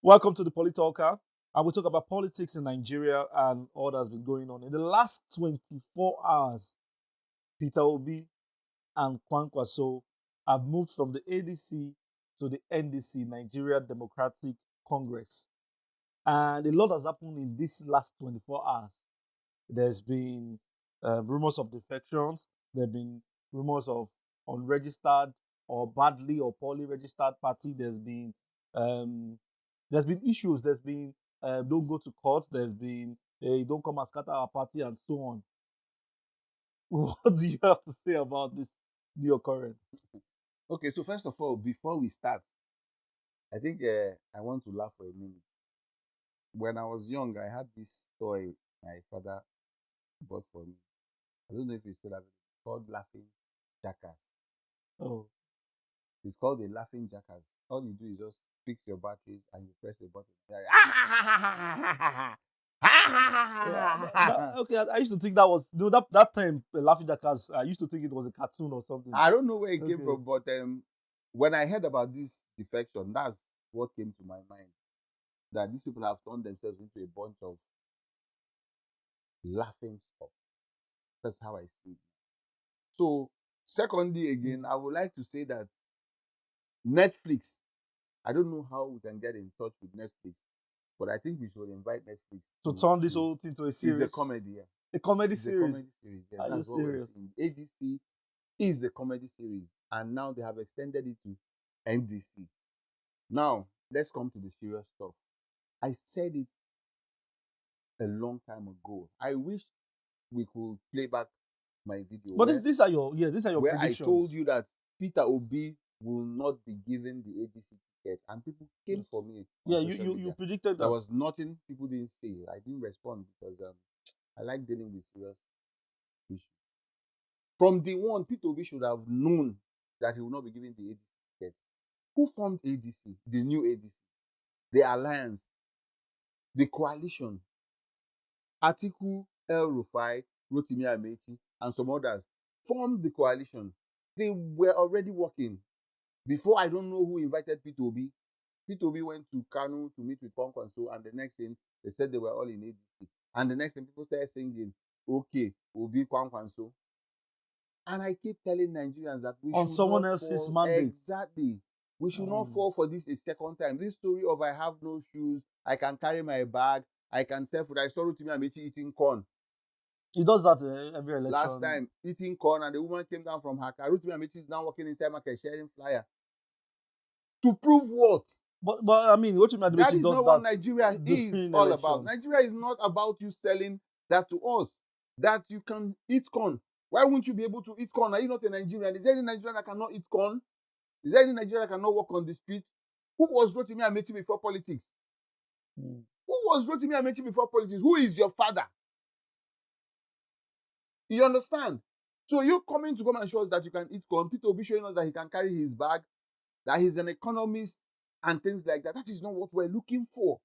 Welcome to the PoliTalker, and we talk about politics in Nigeria and all that's been going on. In the last 24 hours, Peter Obi and KWANKWASO have moved from the ADC to the NDC, Nigeria Democratic Congress. And a lot has happened in this last 24 hours. There's been rumors of defections. There have been rumors of unregistered or badly or poorly registered party. There's been issues. There's been don't go to court. There's been don't come and scatter our party and so on. What do you have to say about this new occurrence? Okay, so first of all, before we start, I think I want to laugh for a minute. When I was young, I had this toy my father bought for me. I don't know if you still have it. It's called Laughing Jackass. Oh, It's called a Laughing Jackass. All you do is just fix your batteries and you press a button. okay. I used to think that was that time Laughing Jackass. I used to think it was a cartoon or something. I don't know where it came Okay. from, but when I heard about this defection, that's what came to my mind. That these people have turned themselves into a bunch of laughing stock. That's how I see it. So, secondly, again, I would like to say that Netflix, I don't know how we can get in touch with Netflix, but I think we should invite Netflix To turn this whole thing to a series. It's a comedy, yeah. A comedy It's series. a comedy series. Yeah, that's what we're seeing. ADC is a comedy series, and now they have extended it to NDC. Now, let's come to the serious stuff. I said it a long time ago. I wish we could play back my video. But these are your where predictions. I told you that Peter Obi will not be given the ADC ticket, and people came for me. Yeah, you predicted that. There was nothing people didn't say. I didn't respond because I like dealing with serious issues. From day one, Peter Obi should have known that he will not be given the ADC ticket. Who formed ADC? The new ADC, the alliance, the coalition. Atiku, El Rufai, Rotimi Amechi, and some others formed the coalition. They were already working. Before, I don't know who invited Peter Obi. Peter Obi went to Kanu to meet with KWANKWASO, and the next thing, they said they were all in ADC. And the next thing, people started singing, okay, Obi KWANKWASO. And I keep telling Nigerians that we on should someone not else's fall. mandate. Exactly. We should not fall for this a second time. This story of I have no shoes, I can carry my bag, I can sell food. I saw Rotimi Amechi eating corn. He does that every election. Last time, eating corn, and the woman came down from her car. Rotimi Amechi is now working inside market sharing flyer. To prove what? But I mean, Rotimi Amechi that is does not what Nigeria is all about. Nigeria is not about you selling that to us, that you can eat corn. Why wouldn't you be able to eat corn? Are you not a Nigerian? Is there any Nigerian that cannot eat corn? Is there any Nigerian that cannot walk on the street? Who was Rotimi Amechi before politics? Who was Rotimi Amechi before politics? Who is your father? You understand? So you're come and show us that you can eat corn. Peter Obi showing us that he can carry his bag, that he's an economist and things like that. That is not what we're looking for.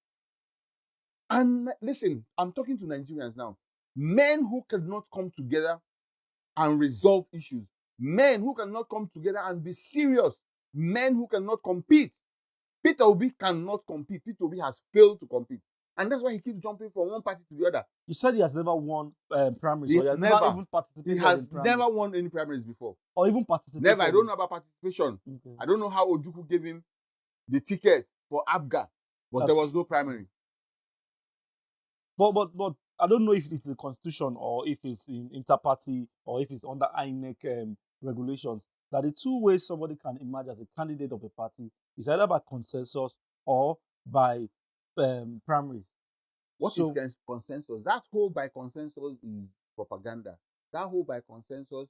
And listen, I'm talking to Nigerians now. Men who cannot come together and resolve issues. Men who cannot come together and be serious. Men who cannot compete. Peter Obi cannot compete. Peter Obi has failed to compete. And that's why he keeps jumping from one party to the other. You said he has never won primaries. He or he has never even participated. He has never won any primaries before. Or even participated. Never. I don't know about participation. Okay. I don't know how Ojukwu gave him the ticket for ABGA, but there was no primary. But I don't know if it's the constitution or if it's in inter-party or if it's under INEC regulations, that the two ways somebody can emerge as a candidate of a party is either by consensus or by primary. What is consensus? That whole by consensus is propaganda. That whole by consensus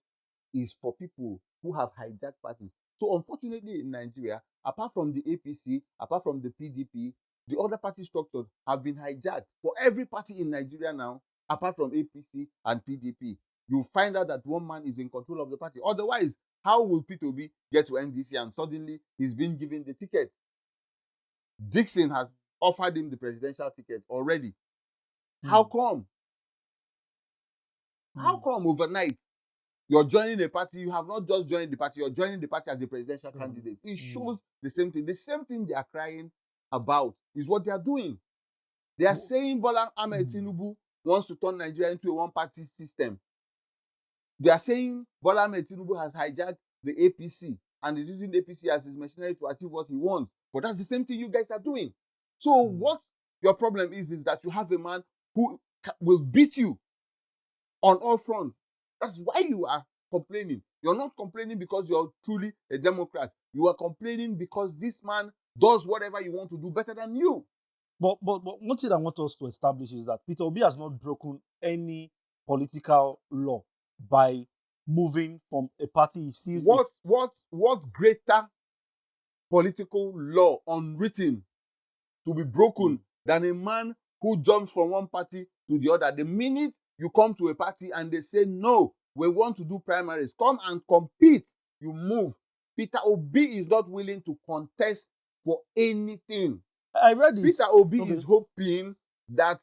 is for people who have hijacked parties. So unfortunately in Nigeria, apart from the APC, apart from the PDP, the other party structures have been hijacked. For every party in Nigeria now, apart from APC and PDP, you find out that one man is in control of the party. Otherwise, how will Peter Obi get to NDC and suddenly he's been given the ticket? Dixon has offered him the presidential ticket already. How come? How come overnight you're joining a party? You have not just joined the party, you're joining the party as a presidential candidate. It shows the same thing. The same thing they are crying about is what they are doing. They are saying Bola Ahmed Tinubu wants to turn Nigeria into a one-party system. They are saying Bola Ahmed Tinubu has hijacked the APC and is using the APC as his machinery to achieve what he wants. But that's the same thing you guys are doing. So what your problem is that you have a man who will beat you on all fronts. That's why you are complaining. You're not complaining because you're truly a Democrat. You are complaining because this man does whatever you want to do better than you. But one thing I want us to establish is that Peter Obi has not broken any political law by moving from a party he sees. What greater political law unwritten to be broken than a man who jumps from one party to the other? The minute you come to a party and they say, no, we want to do primaries, come and compete, you move. Peter Obi is not willing to contest for anything. I read this. Peter Obi is hoping that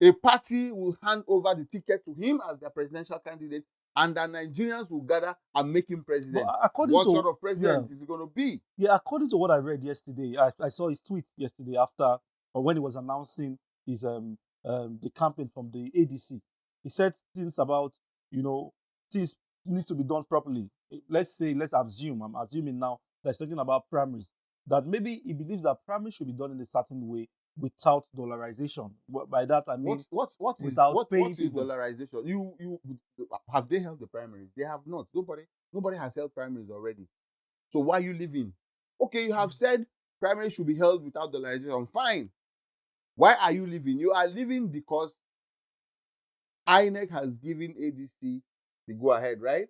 a party will hand over the ticket to him as their presidential candidate, and that Nigerians will gather and make him president. What sort of president is he going to be? Yeah, according to what I read yesterday, I saw his tweet yesterday after, or when he was announcing his the campaign from the NDC. He said things about, things need to be done properly. Let's assume, I'm assuming now that he's talking about primaries, that maybe he believes that primaries should be done in a certain way without dollarization. By that I mean what is dollarization? You have they held the primaries? They have not. Nobody has held primaries already. So why are you leaving? Okay, you have said primaries should be held without dollarization. Fine. Why are you leaving? You are leaving because INEC has given ADC the go-ahead, right?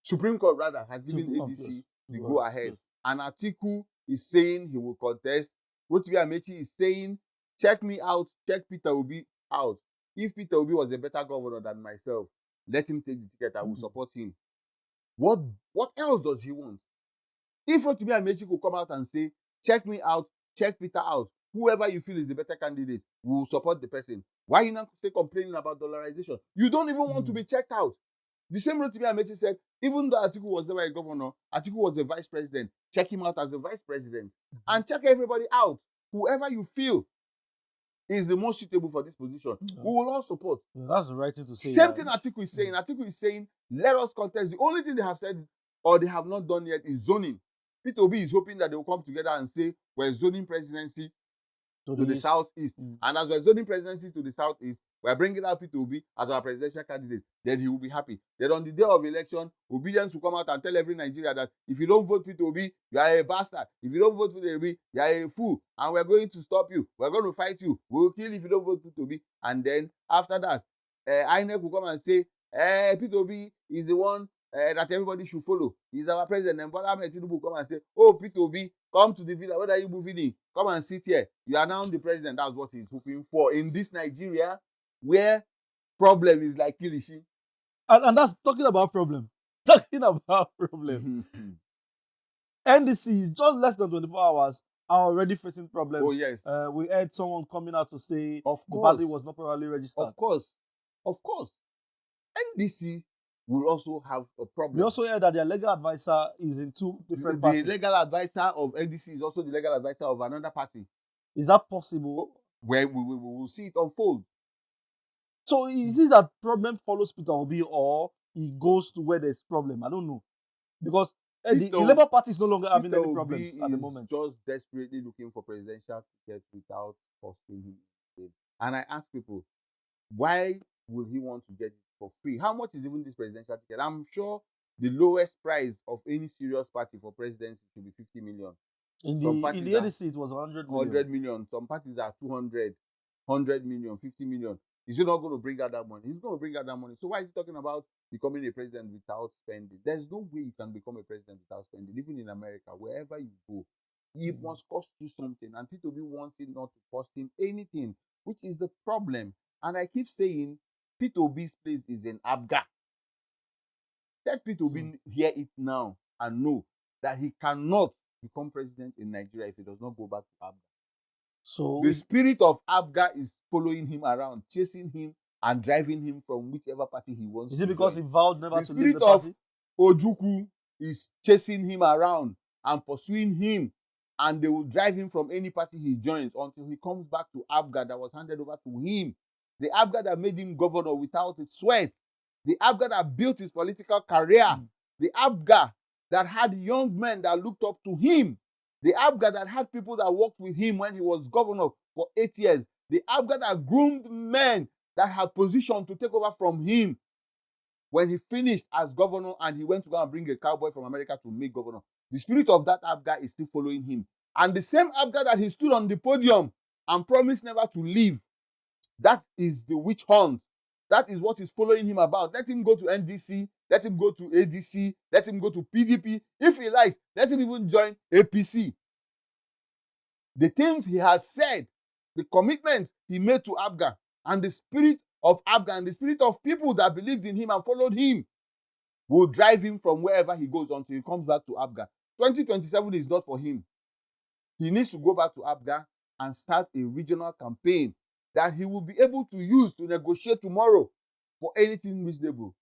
Supreme Court, rather, has given ADC the go-ahead. And Atiku is saying he will contest. Rotimi Amechi is saying, check me out, check Peter Obi out. If Peter Obi was a better governor than myself, let him take the ticket. I will support him. What else does he want? If Rotimi Amechi could come out and say, check me out, check Peter out, whoever you feel is the better candidate, we will support the person. Why are you not still complaining about dollarization? You don't even want to be checked out. The same Rotimi Amechi said, even though Atiku was never a governor, Atiku was a vice president. Check him out as a vice president. And check everybody out. Whoever you feel is the most suitable for this position, we will all support. That's the right thing to say. Same thing Atiku is saying. Atiku is saying, let us contest. The only thing they have said, or they have not done yet, is zoning. Peter Obi is hoping that they will come together and say, we're zoning presidency to the southeast. And as we're zoning presidency to the southeast, we're bringing out Peter Obi as our presidential candidate. Then he will be happy. Then on the day of election, obedience will come out and tell every Nigerian that if you don't vote Peter Obi, you are a bastard. If you don't vote Peter Obi, you are a fool. And we're going to stop you. We're going to fight you. We will kill if you don't vote Peter Obi. And then after that, INEC will come and say, Peter Obi is the one that everybody should follow. He's our president. And Bola Ahmed Tinubu will come and say, oh, Peter Obi, come to the villa. What are you moving in? Come and sit here. You are now the president. That's what he's hoping for in this Nigeria, where problem is like Kilishi. And that's talking about problem. Talking about problem. NDC, just less than 24 hours, are already facing problems. Oh, yes. We had someone coming out to say the party was not properly registered. Of course. NDC will also have a problem. We also heard that their legal advisor is in two different parties. The legal advisor of NDC is also the legal advisor of another party. Is that possible? Where we will see it unfold. So is it that problem follows Peter Obi, or he goes to where there's problem? I don't know. Because the Labour Party is no longer having any problems at the moment. Just desperately looking for presidential tickets without costing him. And I ask people, why will he want to get it for free? How much is even this presidential ticket? I'm sure the lowest price of any serious party for presidency should be 50 million. In the NDC, it was 100 million. 100 million. Some parties are 200, 100 million, 50 million. Is he not going to bring out that money? He's going to bring out that money. So why is he talking about becoming a president without spending? There's no way you can become a president without spending. Even in America, wherever you go, it must cost you something. And Peter Obi wants it not to cost him anything, which is the problem. And I keep saying, Peter Obi's place is in Abga. Let Peter Obi hear it now and know that he cannot become president in Nigeria if he does not go back to Abga. So the spirit of Abga is following him around, chasing him and driving him from whichever party he wants. Is it because he vowed never to leave the The party? spirit of Ojukwu is chasing him around and pursuing him and they will drive him from any party he joins until he comes back to ABGA that was handed over to him. The ABGA that made him governor without a sweat. The ABGA that built his political career. The ABGA that had young men that looked up to him. The ABGA that had people that worked with him when he was governor for 8 years. The ABGA that groomed men that had position to take over from him when he finished as governor and he went to go and bring a cowboy from America to make governor. The spirit of that ABGA is still following him. And the same ABGA that he stood on the podium and promised never to leave, that is the witch hunt. That is what is following him about. Let him go to NDC, let him go to ADC, let him go to PDP. If he likes, let him even join APC. The things he has said, the commitments he made to ABGA, and the spirit of ABGA and the spirit of people that believed in him and followed him will drive him from wherever he goes until he comes back to ABGA. 2027 is not for him. He needs to go back to ABGA and start a regional campaign that he will be able to use to negotiate tomorrow for anything reasonable.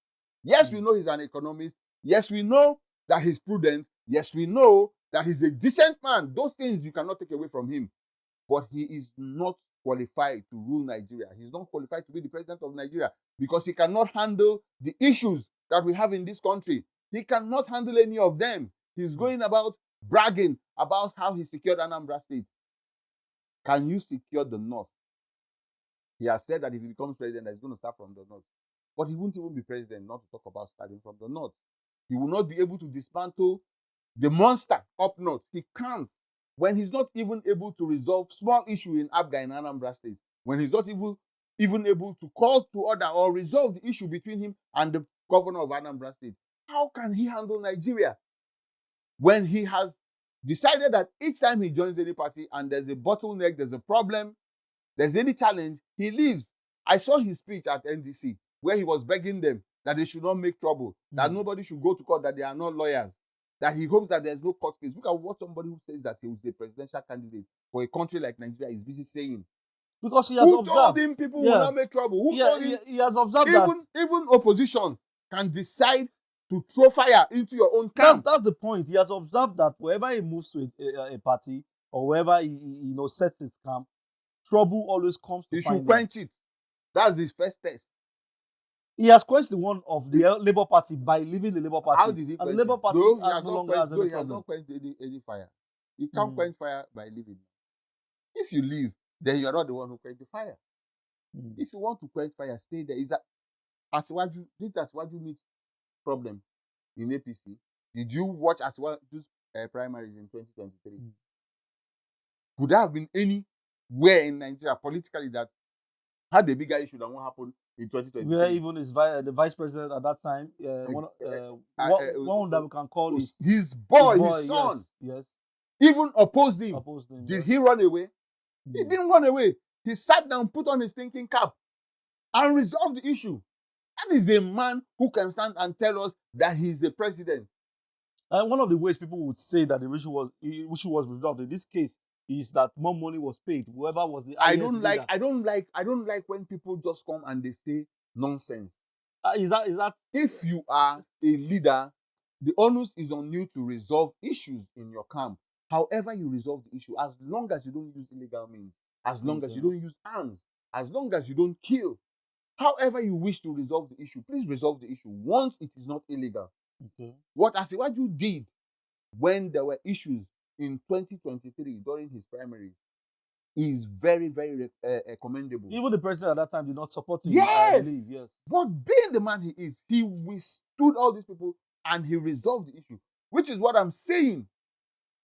Yes, we know he's an economist. Yes, we know that he's prudent. Yes, we know that he's a decent man. Those things you cannot take away from him. But he is not qualified to rule Nigeria. He's not qualified to be the president of Nigeria because he cannot handle the issues that we have in this country. He cannot handle any of them. He's going about bragging about how he secured Anambra State. Can you secure the North? He has said that if he becomes president, he's going to start from the North. But he won't even be president, not to talk about starting from the North. He will not be able to dismantle the monster up north. He can't. When he's not even able to resolve small issue in ABGA in Anambra State, when he's not even able to call to order or resolve the issue between him and the governor of Anambra State, how can he handle Nigeria? When he has decided that each time he joins any party and there's a bottleneck, there's a problem, there's any challenge, he leaves. I saw his speech at NDC where he was begging them that they should not make trouble, that nobody should go to court, that they are not lawyers, that he hopes that there's no court case. Look at what somebody who says that he was a presidential candidate for a country like Nigeria is busy saying. Because he has Who observed. told him people will not make trouble? Who told him? He has observed even opposition can decide to throw fire into your own camp. That's the point. He has observed that wherever he moves to a party or wherever he sets his camp, trouble always comes to he find him. He should quench it. That's his first test. He has quenched the one of the Labour Party by leaving the Labour Party. How did he quench the Labour it? Party No, no longer has any he has problem. not quenched any fire. You can't quench fire by leaving. If you leave, then you are not the one who quenched the fire. If you want to quench fire, stay there. Is that Asiwaju meet problem in APC? Did you watch Asiwaju's primaries in 2023? Could there have been anywhere in Nigeria politically that had a bigger issue than what happened in 2023? Where even the vice president at that time, one that we can call his boy, his son, yes, even opposed him. Did he run away? He didn't run away. He sat down, put on his thinking cap, and resolved the issue. That is a man who can stand and tell us that he's the president. And one of the ways people would say that the issue was resolved in this case is that more money was paid. Whoever was the I don't like when people just come and they say nonsense. Is that if you are a leader, the onus is on you to resolve issues in your camp. However you resolve the issue, as long as you don't use illegal means, as long as you don't use arms, as long as you don't kill, however you wish to resolve the issue, please resolve the issue once it is not illegal. What Asiwaju did when there were issues in 2023 during his primaries is very, very commendable. Even the president at that time did not support him. Yes. But being the man he is, he withstood all these people and he resolved the issue, which is what I'm saying.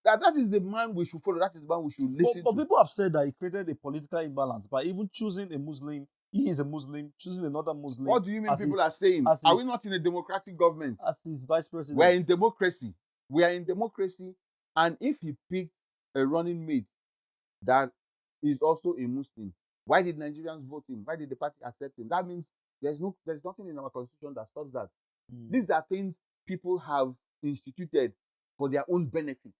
That is the man we should follow. That is the man we should listen to. But people have said that he created a political imbalance by even choosing a Muslim. He is a Muslim, choosing another Muslim. What do you mean people are saying? Are we not in a democratic government? As his vice president. We're in democracy. We are in democracy. And if he picked a running mate that is also a Muslim, why did Nigerians vote him? Why did the party accept him? That means there's nothing in our constitution that stops that. These are things people have instituted for their own benefit.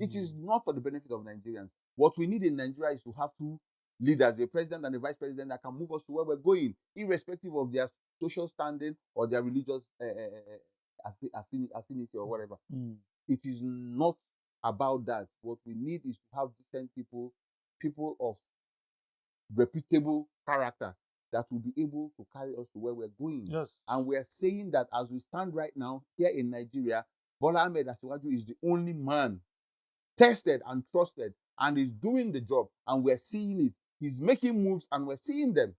It is not for the benefit of Nigerians. What we need in Nigeria is to have two leaders, a president and a vice president, that can move us to where we're going, irrespective of their social standing or their religious affinity or whatever. It is not about that. What we need is to have decent people, people of reputable character that will be able to carry us to where we're going. Yes. And we're saying that as we stand right now here in Nigeria, Bola Ahmed Asiwaju is the only man tested and trusted and is doing the job, and we're seeing it. He's making moves and we're seeing them.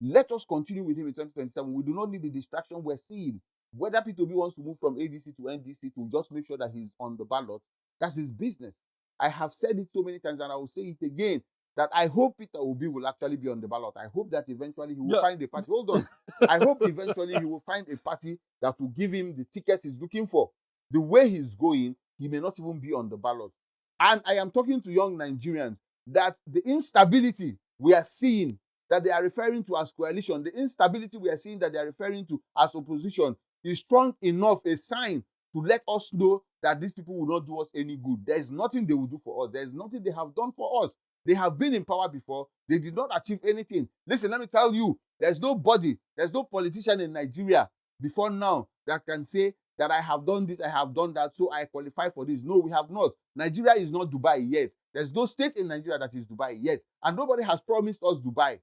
Let us continue with him in 2027. We do not need the distraction we're seeing. Whether P2B wants to move from ADC to NDC to just make sure that he's on the ballot, that's his business. I have said it so many times and I will say it again, that I hope Peter Obi will actually be on the ballot. I hope that eventually he will find a party. Hold on. I hope eventually he will find a party that will give him the ticket he's looking for. The way he's going, he may not even be on the ballot. And I am talking to young Nigerians that the instability we are seeing that they are referring to as coalition, the instability we are seeing that they are referring to as opposition is strong enough a sign to let us know that these people will not do us any good. There is nothing they will do for us. There is nothing they have done for us. They have been in power before. They did not achieve anything. Listen, let me tell you, there's nobody, there's no politician in Nigeria before now that can say that I have done this, I have done that, so I qualify for this. No, we have not. Nigeria is not Dubai yet. There's no state in Nigeria that is Dubai yet. And nobody has promised us Dubai.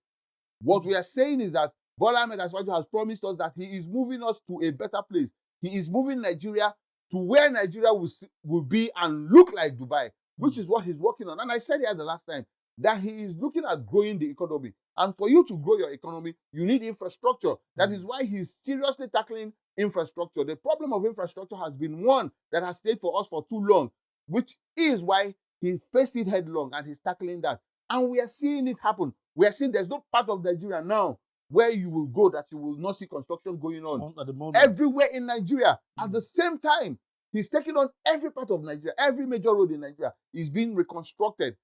What we are saying is that Bola Ahmed Asiwaju has promised us that he is moving us to a better place. He is moving Nigeria to where Nigeria will be and look like Dubai, which is what he's working on. And I said here the last time that he is looking at growing the economy. And for you to grow your economy, you need infrastructure. That is why he's seriously tackling infrastructure. The problem of infrastructure has been one that has stayed for us for too long, which is why he faced it headlong and he's tackling that. And we are seeing it happen. We are seeing there's no part of Nigeria now where you will go that you will not see construction going on. At the moment. Everywhere in Nigeria. At the same time, he's taking on every part of Nigeria. Every major road in Nigeria is being reconstructed.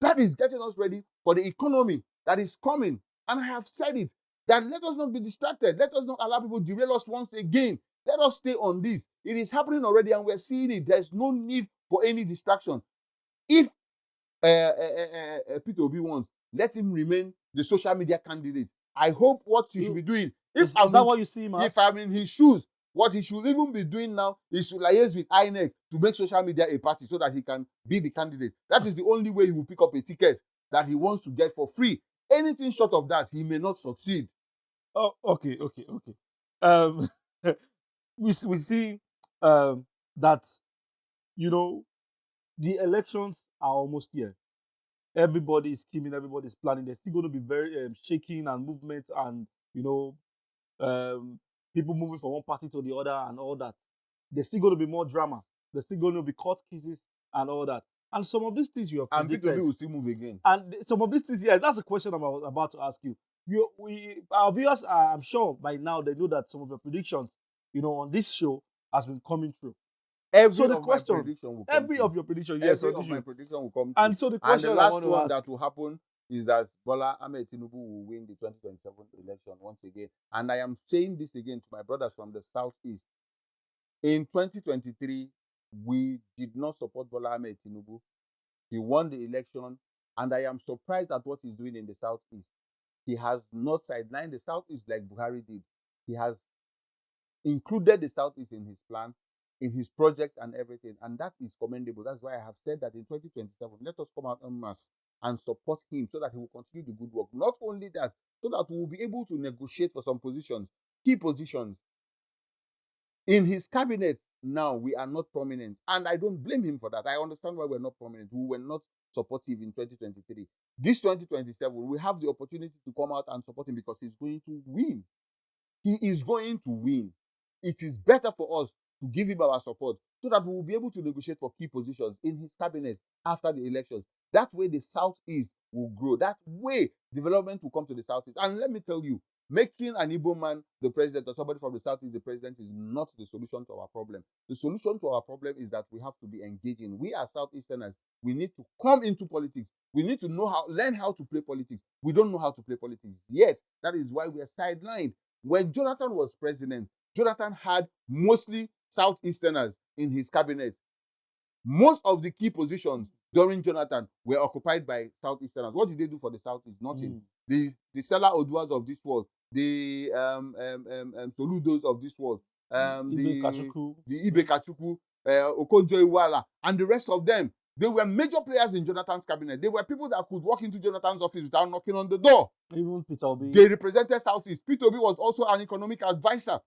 That is getting us ready for the economy that is coming. And I have said it, that let us not be distracted. Let us not allow people derail us once again. Let us stay on this. It is happening already and we're seeing it. There's no need for any distraction. If Peter Obi wants, let him remain the social media candidate. I hope what he should be doing. Is that what you see him as? If I'm in his shoes, what he should even be doing now is to liaise with INEC to make social media a party so that he can be the candidate. That is the only way he will pick up a ticket that he wants to get for free. Anything short of that, he may not succeed. Oh, okay. We see that, you know, the elections are almost here. Everybody is scheming, everybody is planning. There's still going to be very shaking and movement and, you know, people moving from one party to the other and all that. There's still going to be more drama. There's still going to be court cases and all that. And some of these things you have predicted. And people will still move again. And some of these things, yeah, that's the question I'm about to ask you. Our viewers, I'm sure by now they know that some of your predictions, you know, on this show has been coming true. Every of my prediction will come every true. of your prediction, yes, every of my prediction will come true. And so the question, and the last one that will happen is that Bola Ahmed Tinubu will win the 2027 election once again. And I am saying this again to my brothers from the Southeast. In 2023, we did not support Bola Ahmed Tinubu. He won the election, and I am surprised at what he's doing in the Southeast. He has not sidelined the Southeast like Buhari did. He has included the Southeast in his plan, in his projects and everything, and that is commendable. That's why I have said that in 2027, let us come out en masse and support him so that he will continue the good work. Not only that, so that we will be able to negotiate for some positions, key positions. In his cabinet now, we are not prominent, and I don't blame him for that. I understand why we're not prominent. We were not supportive in 2023. This 2027, we have the opportunity to come out and support him because he's going to win. He is going to win. It is better for us to give him our support so that we will be able to negotiate for key positions in his cabinet after the elections. That way the Southeast will grow. That way development will come to the Southeast. And let me tell you, making an Igbo man the president or somebody from the Southeast the president is not the solution to our problem. The solution to our problem is that we have to be engaging. We are Southeasterners. We need to come into politics. We need to learn how to play politics. We don't know how to play politics yet. That is why we are sidelined. When Jonathan was president, Jonathan had mostly Southeasterners in his cabinet. Most of the key positions during Jonathan were occupied by Southeasterners. What did they do for the Southeast? Nothing. The Stella Oduas of this world, the Soludos of this world, the Ibe Kachukwu, Okonjo-Iweala, and the rest of them. They were major players in Jonathan's cabinet. They were people that could walk into Jonathan's office without knocking on the door. Even Peter Obi. They represented Southeast. Peter Obi was also an economic advisor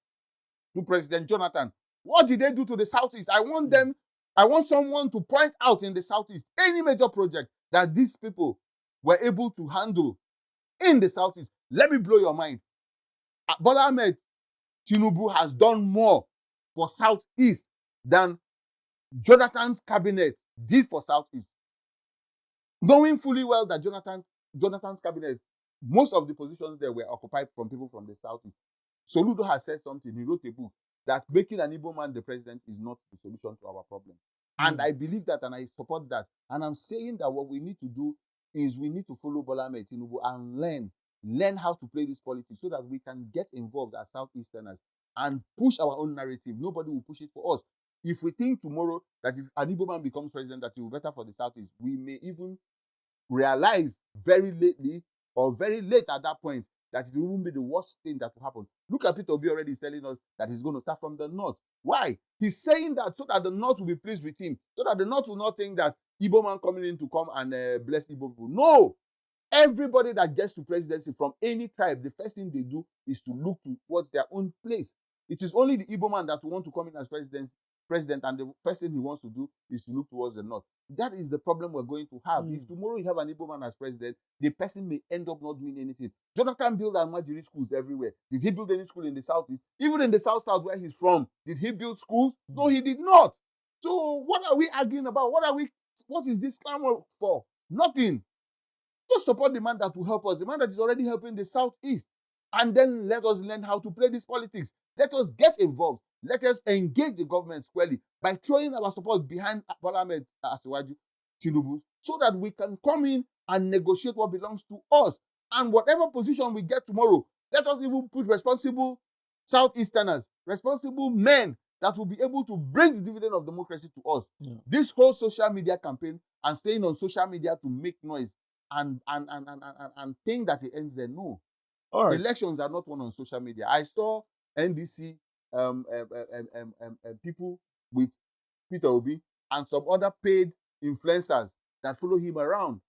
to President Jonathan. What did they do to the Southeast? I want someone to point out in the Southeast any major project that these people were able to handle in the Southeast. Let me blow your mind. Bola Ahmed Tinubu has done more for Southeast than Jonathan's cabinet did for Southeast. Knowing fully well that Jonathan's cabinet, most of the positions there were occupied from people from the Southeast. Soludo has said something. He wrote a book that making an Igbo man the president is not the solution to our problem. And I believe that, and I support that. And I'm saying that what we need to do is we need to follow Bola Ahmed Tinubu and learn how to play this politics so that we can get involved as Southeasterners and push our own narrative. Nobody will push it for us. If we think tomorrow that if an Igbo man becomes president, that it will be better for the Southeast, we may even realize very lately or very late at that point that it will be the worst thing that will happen. Look at Peter Obi already telling us that he's going to start from the north. Why? He's saying that so that the north will be pleased with him, so that the north will not think that Igbo man coming in to come and bless Igbo people. No! Everybody that gets to presidency from any tribe, the first thing they do is to look towards their own place. It is only the Igbo man that will want to come in as president, and the first thing he wants to do is to look towards the north. That is the problem we're going to have. If tomorrow you have an Igbo man as president, the person may end up not doing anything. Jonathan built Almajiri schools everywhere. Did he build any school in the Southeast? Even in the South where he's from, did he build schools? No, he did not. So what are we arguing about? What is this clamor for? Nothing. Just support the man that will help us, the man that is already helping the Southeast. And then let us learn how to play this politics. Let us get involved. Let us engage the government squarely by throwing our support behind Bola Ahmed Tinubu so that we can come in and negotiate what belongs to us. And whatever position we get tomorrow, let us even put responsible Southeasterners, responsible men that will be able to bring the dividend of democracy to us. Yeah. This whole social media campaign and staying on social media to make noise and think that it ends there. No. All right. Elections are not won on social media. I saw NDC people with Peter Obi and some other paid influencers that follow him around.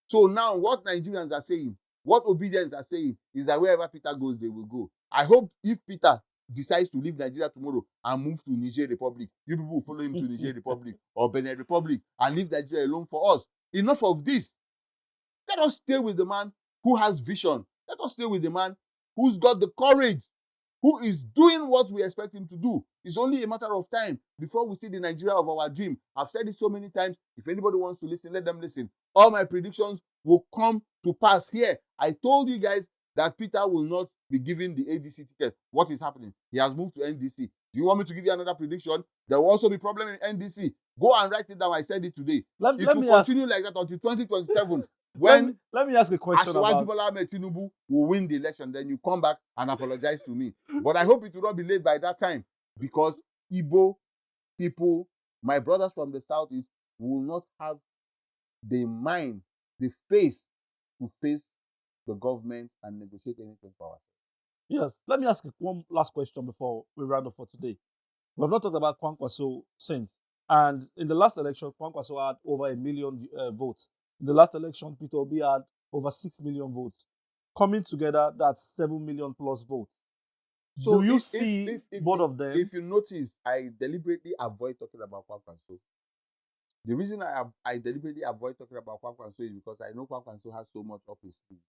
So now what Nigerians are saying, what Obedience are saying is that wherever Peter goes, they will go. I hope if Peter decides to leave Nigeria tomorrow and move to Niger Republic, you people will follow him to Niger Republic or Benin Republic and leave Nigeria alone for us. Enough of this. Let us stay with the man who has vision. Let us stay with the man who's got the courage, who is doing what we expect him to do. It's only a matter of time before we see the Nigeria of our dream. I've said it so many times. If anybody wants to listen, let them listen. All my predictions will come to pass here. I told you guys that Peter will not be given the ADC ticket. What is happening? He has moved to NDC. Do you want me to give you another prediction? There will also be problem in NDC. Go and write it down. I said it today. It will continue like that until 2027. When let me ask a question about Bola Ahmed Tinubu will win the election, then you come back and apologize to me. But I hope it will not be late by that time, because Igbo people, my brothers from the Southeast, will not have the mind, the face to face the government and negotiate anything for us. Yes. Let me ask one last question before we round up for today. We have not talked about KWANKWASO since. And in the last election, KWANKWASO had over 1 million votes. In the last election, Peter Obi had over 6 million votes. Coming together, that's 7 million plus votes. So do you see both of them? If you notice, I deliberately avoid talking about KWANKWASO. The reason I deliberately avoid talking about KWANKWASO is because I know KWANKWASO has so much up his sleeve.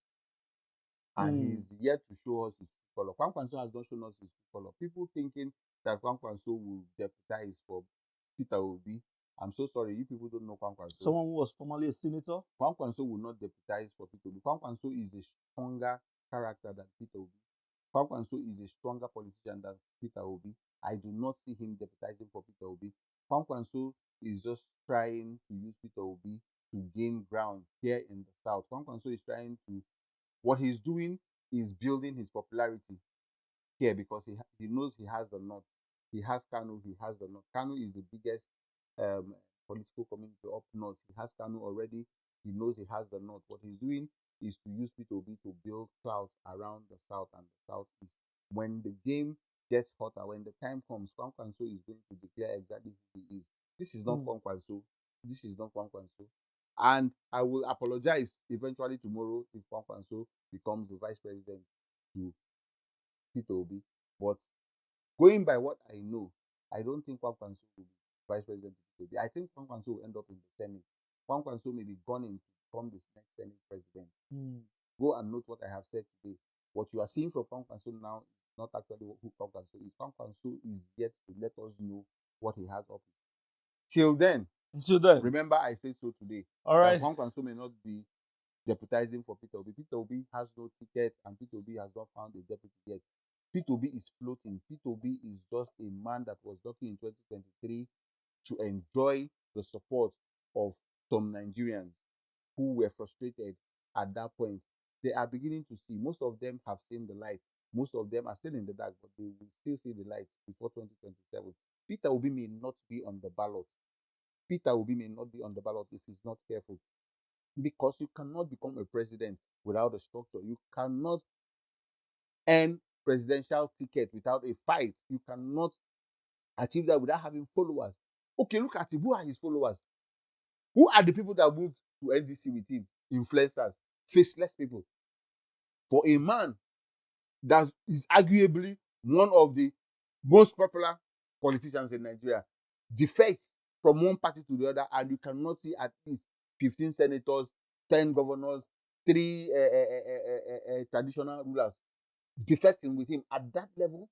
And he's yet to show us his color. KWANKWASO has not shown us his color. People thinking that KWANKWASO will deputize for Peter Obi. I'm so sorry, you people don't know KWANKWASO. Someone who was formerly a senator? KWANKWASO will not deputize for Peter Obi. KWANKWASO is a stronger character than Peter Obi. KWANKWASO is a stronger politician than Peter Obi. I do not see him deputizing for Peter Obi. KWANKWASO is just trying to use Peter Obi to gain ground here in the South. KWANKWASO is trying to, what he's doing is building his popularity here, because he knows he has the North. He has Kanu, he has the North. Kanu is the biggest political community up north. He has Kanu already. He knows he has the North. What he's doing is to use Peter Obi to build clouds around the South and the Southeast. When the game gets hotter, when the time comes, KWANKWASO is going to declare exactly who he is. This is not KWANKWASO. This is not KWANKWASO. And I will apologize eventually tomorrow if KWANKWASO becomes the vice president to Peter Obi. But going by what I know, I don't think KWANKWASO will be vice president to Peter Obi. I think KWANKWASO will end up in the Senate. KWANKWASO may be gunning to become the next Senate president. Go and note what I have said today. What you are seeing from KWANKWASO now is not actually who KWANKWASO is. KWANKWASO is yet to let us know what he has up. Till then, remember I said so today. All right. That KWANKWASO may not be deputizing for Peter Obi. Peter Obi has no ticket, and Peter Obi has not found a deputy yet. Peter Obi is floating. Peter Obi is just a man that was lucky in 2023 to enjoy the support of some Nigerians who were frustrated at that point. They are beginning to see. Most of them have seen the light. Most of them are still in the dark, but they will still see the light before 2027. Peter Obi may not be on the ballot. Peter Obi may not be on the ballot if he's not careful. Because you cannot become a president without a structure. You cannot earn presidential ticket without a fight. You cannot achieve that without having followers. Okay, look at him. Who are his followers? Who are the people that moved to NDC with him? Influencers, faceless people. For a man that is arguably one of the most popular politicians in Nigeria, defects from one party to the other, and you cannot see at least 15 senators, 10 governors, 3 traditional rulers defecting with him at that level.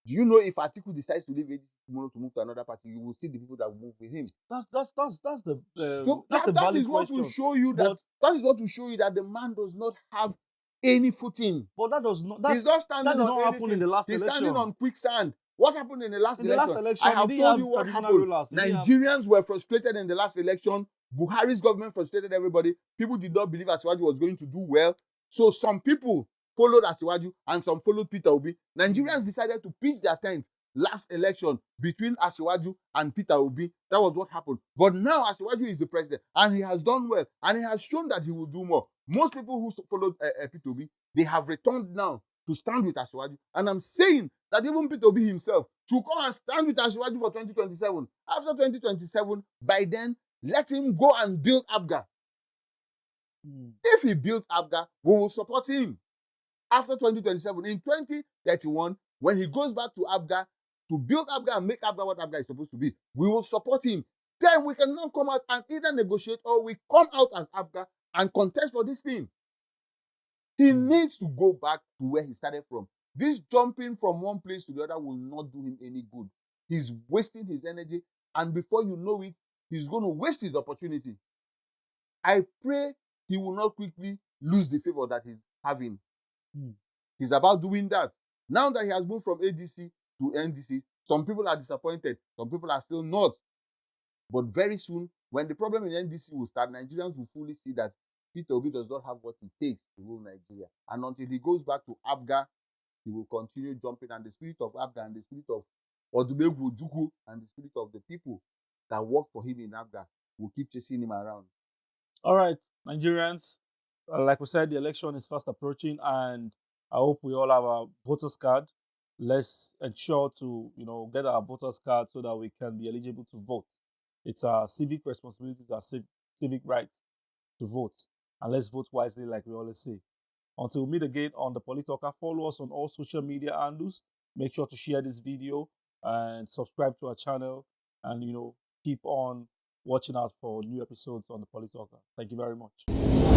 Do you know if Atiku decides to leave ADC tomorrow to move to another party, you will see the people that will move with him? That's the So that's a that valid is what question. will show you that that is what will show you that the man does not have any footing. But that does not. He's not standing that did on not happen in the last He's election. standing on quicksand. What happened in the last In election? the last election, I have told you what happened. Rulers. Nigerians were frustrated in the last election. Buhari's government frustrated everybody. People did not believe Asiwaju was going to do well. So some people followed Asiwaju and some followed Peter Obi. Nigerians decided to pitch their tent last election between Asiwaju and Peter Obi. That was what happened. But now Asiwaju is the president and he has done well and he has shown that he will do more. Most people who followed Peter Obi, they have returned now to stand with Asiwaju. And I'm saying that even Peter Obi himself should come and stand with Asiwaju for 2027. After 2027, by then, let him go and build ABGA. If he builds ABGA, we will support him. After 2027, in 2031, when he goes back to ABGA to build ABGA and make ABGA what ABGA is supposed to be, we will support him. Then we can now come out and either negotiate or we come out as ABGA and contest for this thing. He needs to go back to where he started from. This jumping from one place to the other will not do him any good. He's wasting his energy, and before you know it, he's going to waste his opportunity. I pray he will not quickly lose the favor that he's having. He's about doing that. Now that he has moved from ADC to NDC, some people are disappointed. Some people are still not. But very soon, when the problem in NDC will start, Nigerians will fully see that Peter Obi does not have what it takes to rule Nigeria. And until he goes back to ABGA, he will continue jumping. And the spirit of ABGA and the spirit of Odumegwu Ojukwu and the spirit of the people that work for him in ABGA will keep chasing him around. All right, Nigerians, like we said, the election is fast approaching, and I hope we all have a voters card. Let's ensure to get our voters card so that we can be eligible to vote. It's our civic responsibility, it's our civic right to vote, and let's vote wisely, like we always say. Until we meet again on the PoliTalker, follow us on all social media handles. Make sure to share this video and subscribe to our channel, and keep on watching out for new episodes on the PoliTalker. Thank you very much.